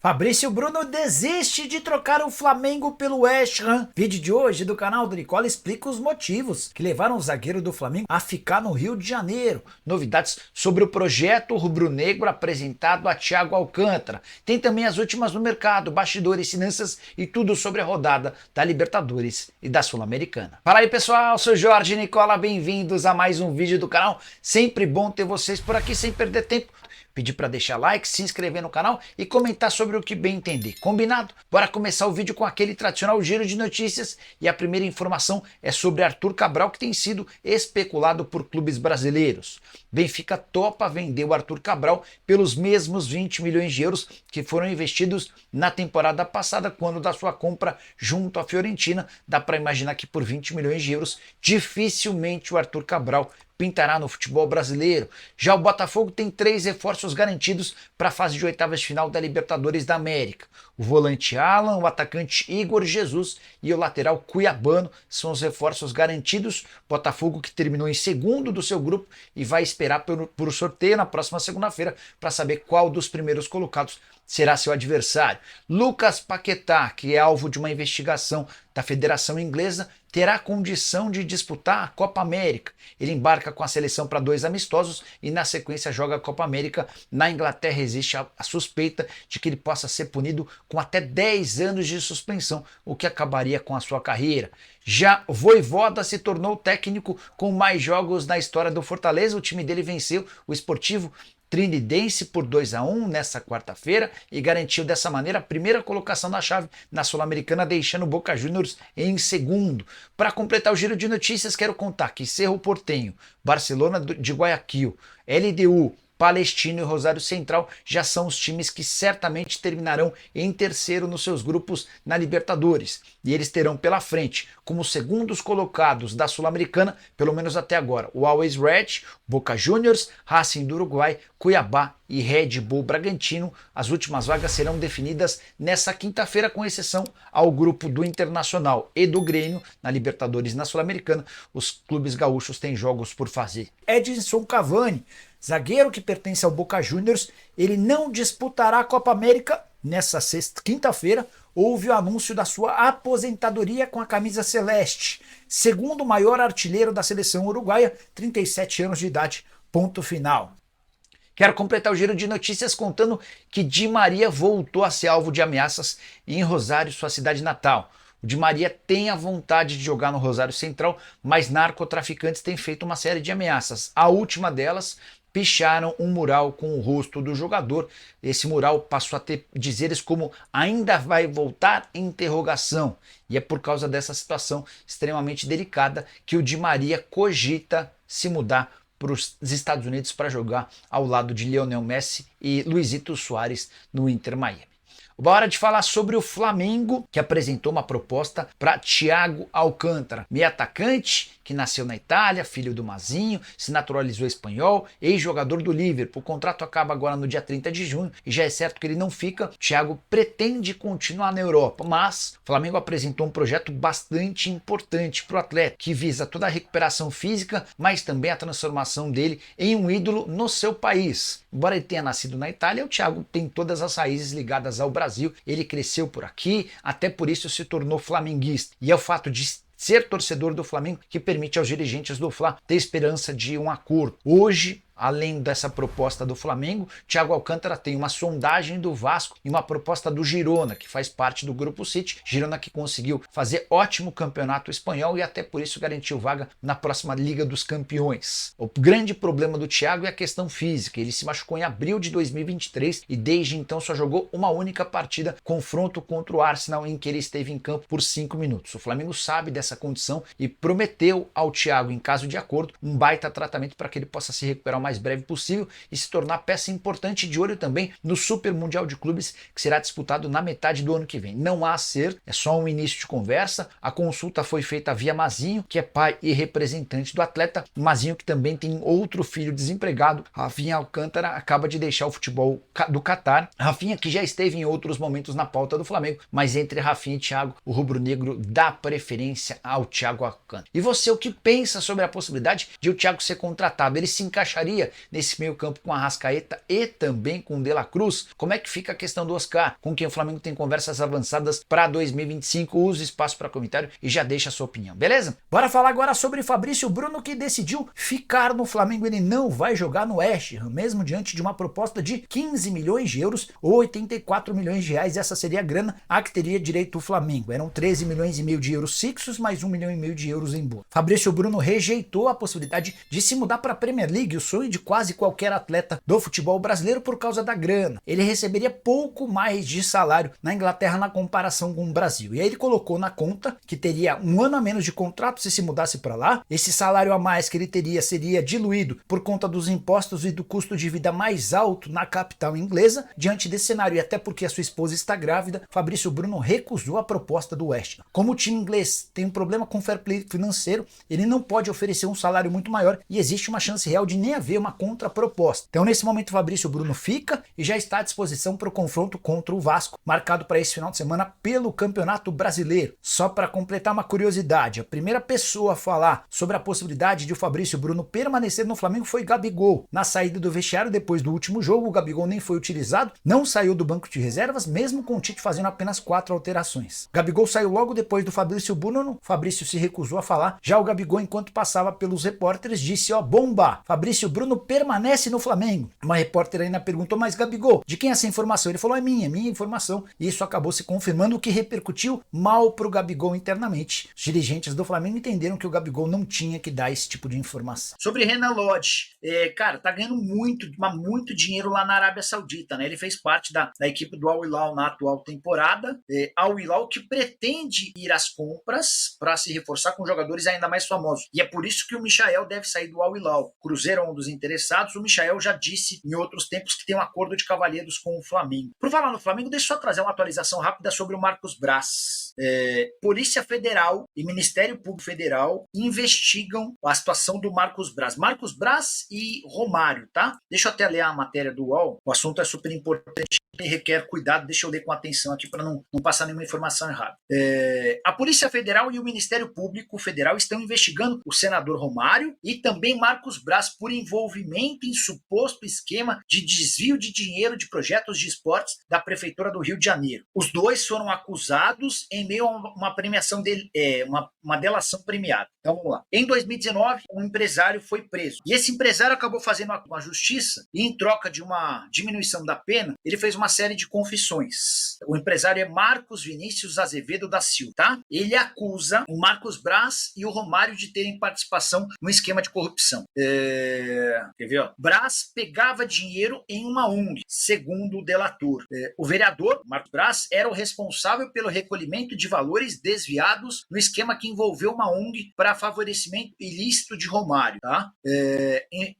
Fabrício Bruno desiste de trocar o Flamengo pelo West Ham. Vídeo de hoje do canal do Nicola explica os motivos que levaram o zagueiro do Flamengo a ficar no Rio de Janeiro. Novidades sobre o projeto rubro-negro apresentado a Thiago Alcântara. Tem também as últimas no mercado, bastidores, finanças e tudo sobre a rodada da Libertadores e da Sul-Americana. Fala aí pessoal, sou Jorge Nicola, bem-vindos a mais um vídeo do canal. Sempre bom ter vocês por aqui sem perder tempo. Pedir para deixar like, se inscrever no canal e comentar sobre o que bem entender. Combinado? Bora começar o vídeo com aquele tradicional giro de notícias e a primeira informação é sobre Arthur Cabral, que tem sido especulado por clubes brasileiros. Benfica topa vender o Arthur Cabral pelos mesmos 20 milhões de euros que foram investidos na temporada passada, quando da sua compra junto à Fiorentina. Dá para imaginar que por 20 milhões de euros dificilmente o Arthur Cabral pintará no futebol brasileiro. Já o Botafogo tem 3 reforços garantidos para a fase de oitavas de final da Libertadores da América. O volante Alan, o atacante Igor Jesus e o lateral Cuiabano são os reforços garantidos. Botafogo que terminou em segundo do seu grupo e vai esperar por sorteio na próxima segunda-feira para saber qual dos primeiros colocados será seu adversário. Lucas Paquetá, que é alvo de uma investigação da Federação Inglesa, terá condição de disputar a Copa América. Ele embarca com a seleção para 2 amistosos e na sequência joga a Copa América. Na Inglaterra existe a suspeita de que ele possa ser punido com até 10 anos de suspensão, o que acabaria com a sua carreira. Já Vojvoda se tornou o técnico com mais jogos na história do Fortaleza. O time dele venceu o Sportivo Trinidense por 2-1 nessa quarta-feira e garantiu dessa maneira a primeira colocação da chave na Sul-Americana, deixando o Boca Juniors em segundo. Para completar o giro de notícias, quero contar que Cerro Porteño, Barcelona de Guayaquil, LDU, Palestino e Rosário Central já são os times que certamente terminarão em terceiro nos seus grupos na Libertadores. E eles terão pela frente, como segundos colocados da Sul-Americana, pelo menos até agora, o Always Red, Boca Juniors, Racing do Uruguai, Cuiabá e Red Bull Bragantino. As últimas vagas serão definidas nessa quinta-feira, com exceção ao grupo do Internacional e do Grêmio na Libertadores e na Sul-Americana. Os clubes gaúchos têm jogos por fazer. Edinson Cavani, zagueiro que pertence ao Boca Juniors, ele não disputará a Copa América nessa quinta-feira. Houve o anúncio da sua aposentadoria com a camisa celeste. Segundo maior artilheiro da seleção uruguaia, 37 anos de idade, ponto final. Quero completar o giro de notícias contando que Di Maria voltou a ser alvo de ameaças em Rosário, sua cidade natal. O Di Maria tem a vontade de jogar no Rosário Central, mas narcotraficantes têm feito uma série de ameaças. A última delas, picharam um mural com o rosto do jogador. Esse mural passou a ter dizeres como "ainda vai voltar?" interrogação. E é por causa dessa situação extremamente delicada que o Di Maria cogita se mudar para os Estados Unidos para jogar ao lado de Lionel Messi e Luizito Soares no Inter Miami. Hora de falar sobre o Flamengo, que apresentou uma proposta para Thiago Alcântara, meio atacante que nasceu na Itália, filho do Mazinho, se naturalizou espanhol, ex-jogador do Liverpool. O contrato acaba agora no dia 30 de junho e já é certo que ele não fica. Thiago pretende continuar na Europa, mas o Flamengo apresentou um projeto bastante importante para o atleta, que visa toda a recuperação física, mas também a transformação dele em um ídolo no seu país. Embora ele tenha nascido na Itália, o Thiago tem todas as raízes ligadas ao Brasil. Ele cresceu por aqui, até por isso se tornou flamenguista. E é o fato de ser torcedor do Flamengo que permite aos dirigentes do Fla ter esperança de um acordo. Hoje, além dessa proposta do Flamengo, Thiago Alcântara tem uma sondagem do Vasco e uma proposta do Girona, que faz parte do Grupo City. Girona que conseguiu fazer ótimo campeonato espanhol e até por isso garantiu vaga na próxima Liga dos Campeões. O grande problema do Thiago é a questão física. Ele se machucou em abril de 2023 e desde então só jogou uma única partida, confronto contra o Arsenal, em que ele esteve em campo por 5 minutos. O Flamengo sabe dessa condição e prometeu ao Thiago, em caso de acordo, um baita tratamento para que ele possa se recuperar o mais breve possível e se tornar peça importante. De olho também no Super Mundial de Clubes, que será disputado na metade do ano que vem. Não há acerto, é só um início de conversa. A consulta foi feita via Mazinho, que é pai e representante do atleta. Mazinho que também tem outro filho desempregado. Rafinha Alcântara acaba de deixar o futebol do Catar. Rafinha que já esteve em outros momentos na pauta do Flamengo, mas entre Rafinha e Thiago, o rubro-negro dá preferência ao Thiago Alcântara. E você, o que pensa sobre a possibilidade de o Thiago ser contratado? Ele se encaixaria Bahia nesse meio campo com a Arrascaeta e também com o De La Cruz? Como é que fica a questão do Oscar, com quem o Flamengo tem conversas avançadas para 2025? Use espaço para comentário e já deixa a sua opinião, beleza? Bora falar agora sobre Fabrício Bruno, que decidiu ficar no Flamengo. Ele não vai jogar no West Ham, mesmo diante de uma proposta de 15 milhões de euros ou 84 milhões de reais. Essa seria a grana a que teria direito o Flamengo. Eram 13 milhões e meio de euros fixos, mais 1 milhão e meio de euros em bônus. Fabrício Bruno rejeitou a possibilidade de se mudar para a Premier League, o sonho de quase qualquer atleta do futebol brasileiro, por causa da grana. Ele receberia pouco mais de salário na Inglaterra na comparação com o Brasil. E aí ele colocou na conta que teria um ano a menos de contrato se mudasse para lá. Esse salário a mais que ele teria seria diluído por conta dos impostos e do custo de vida mais alto na capital inglesa. Diante desse cenário, e até porque a sua esposa está grávida, Fabrício Bruno recusou a proposta do West Ham. Como o time inglês tem um problema com fair play financeiro, ele não pode oferecer um salário muito maior e existe uma chance real de nem haver uma contraproposta. Então, nesse momento, Fabrício Bruno fica e já está à disposição para o confronto contra o Vasco, marcado para esse final de semana pelo Campeonato Brasileiro. Só para completar uma curiosidade, a primeira pessoa a falar sobre a possibilidade de o Fabrício Bruno permanecer no Flamengo foi Gabigol. Na saída do vestiário depois do último jogo, o Gabigol nem foi utilizado, não saiu do banco de reservas, mesmo com o Tite fazendo apenas 4 alterações. Gabigol saiu logo depois do Fabrício Bruno, Fabrício se recusou a falar, já o Gabigol, enquanto passava pelos repórteres, disse: ó, bomba, Fabrício Bruno permanece no Flamengo. Uma repórter ainda perguntou: mas Gabigol, de quem é essa informação? Ele falou: é minha informação, e isso acabou se confirmando, o que repercutiu mal pro Gabigol internamente. Os dirigentes do Flamengo entenderam que o Gabigol não tinha que dar esse tipo de informação. Sobre Renan Lodge, cara, tá ganhando muito dinheiro lá na Arábia Saudita, né? Ele fez parte da equipe do Al Hilal na atual temporada. Al Hilal que pretende ir às compras para se reforçar com jogadores ainda mais famosos. E é por isso que o Michael deve sair do Al Hilal. Cruzeiro é um dos interessados. O Michael já disse em outros tempos que tem um acordo de cavalheiros com o Flamengo. Por falar no Flamengo, deixa eu só trazer uma atualização rápida sobre o Marcos Braz. Polícia Federal e Ministério Público Federal investigam a situação do Marcos Braz. Marcos Braz e Romário, tá? Deixa eu até ler a matéria do UOL. O assunto é super importante e requer cuidado. Deixa eu ler com atenção aqui para não passar nenhuma informação errada. A Polícia Federal e o Ministério Público Federal estão investigando o senador Romário e também Marcos Braz por envolvimento em suposto esquema de desvio de dinheiro de projetos de esportes da Prefeitura do Rio de Janeiro. Os dois foram acusados em meio a uma premiação uma delação premiada. Então vamos lá. Em 2019, um empresário foi preso. E esse empresário acabou fazendo uma justiça e, em troca de uma diminuição da pena, ele fez uma série de confissões. O empresário é Marcos Vinícius Azevedo da Silva, tá? Ele acusa o Marcos Braz e o Romário de terem participação no esquema de corrupção. Quer ver? Ó? Braz pegava dinheiro em uma ONG, segundo o delator. O vereador, Marcos Braz, era o responsável pelo recolhimento de valores desviados no esquema que envolveu uma ONG para favorecimento ilícito de Romário, tá?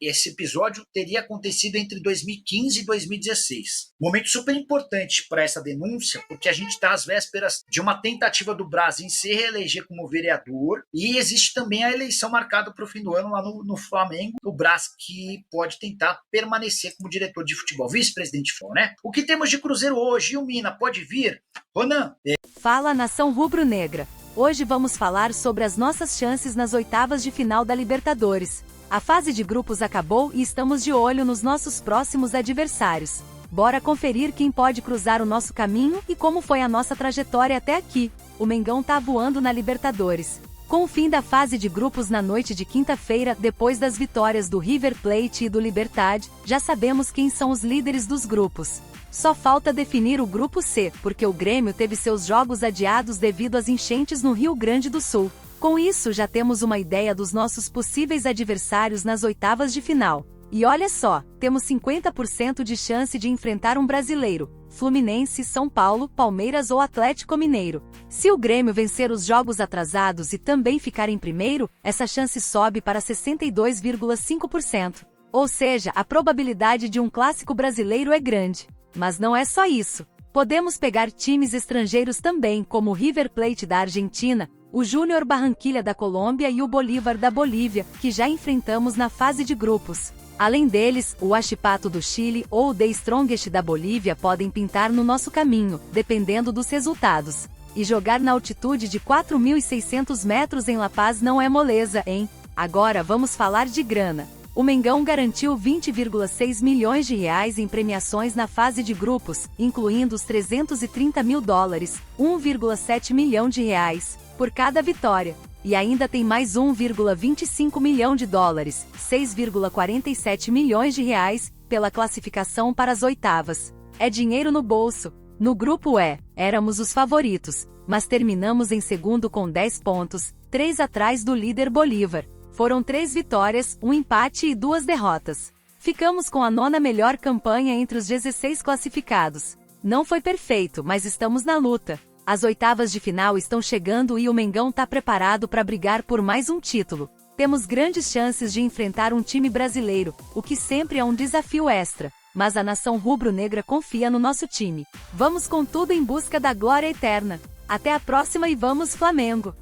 Esse episódio teria acontecido entre 2015 e 2016. Momento super importante para essa denúncia, porque a gente está às vésperas de uma tentativa do Braz em se reeleger como vereador e existe também a eleição marcada para o fim do ano lá no Flamengo. O Braz que pode tentar permanecer como diretor de futebol, vice-presidente de futebol, né? O que temos de Cruzeiro hoje? E o Mina pode vir? Ronan? Fala, nação rubro-negra. Hoje vamos falar sobre as nossas chances nas oitavas de final da Libertadores. A fase de grupos acabou e estamos de olho nos nossos próximos adversários. Bora conferir quem pode cruzar o nosso caminho e como foi a nossa trajetória até aqui. O Mengão tá voando na Libertadores. Com o fim da fase de grupos na noite de quinta-feira, depois das vitórias do River Plate e do Libertad, já sabemos quem são os líderes dos grupos. Só falta definir o grupo C, porque o Grêmio teve seus jogos adiados devido às enchentes no Rio Grande do Sul. Com isso já temos uma ideia dos nossos possíveis adversários nas oitavas de final. E olha só, temos 50% de chance de enfrentar um brasileiro, Fluminense, São Paulo, Palmeiras ou Atlético Mineiro. Se o Grêmio vencer os jogos atrasados e também ficar em primeiro, essa chance sobe para 62,5%. Ou seja, a probabilidade de um clássico brasileiro é grande. Mas não é só isso. Podemos pegar times estrangeiros também, como o River Plate da Argentina, o Júnior Barranquilla da Colômbia e o Bolívar da Bolívia, que já enfrentamos na fase de grupos. Além deles, o Huachipato do Chile ou o The Strongest da Bolívia podem pintar no nosso caminho, dependendo dos resultados. E jogar na altitude de 4.600 metros em La Paz não é moleza, hein? Agora vamos falar de grana. O Mengão garantiu 20,6 milhões de reais em premiações na fase de grupos, incluindo os $330 mil, 1,7 milhão de reais, por cada vitória. E ainda tem mais 1,25 milhão de dólares, 6,47 milhões de reais, pela classificação para as oitavas. É dinheiro no bolso. No grupo E, éramos os favoritos, mas terminamos em segundo com 10 pontos, 3 atrás do líder Bolívar. Foram 3 vitórias, 1 empate e 2 derrotas. Ficamos com a 9ª melhor campanha entre os 16 classificados. Não foi perfeito, mas estamos na luta. As oitavas de final estão chegando e o Mengão tá preparado para brigar por mais um título. Temos grandes chances de enfrentar um time brasileiro, o que sempre é um desafio extra. Mas a nação rubro-negra confia no nosso time. Vamos com tudo em busca da glória eterna. Até a próxima e vamos Flamengo!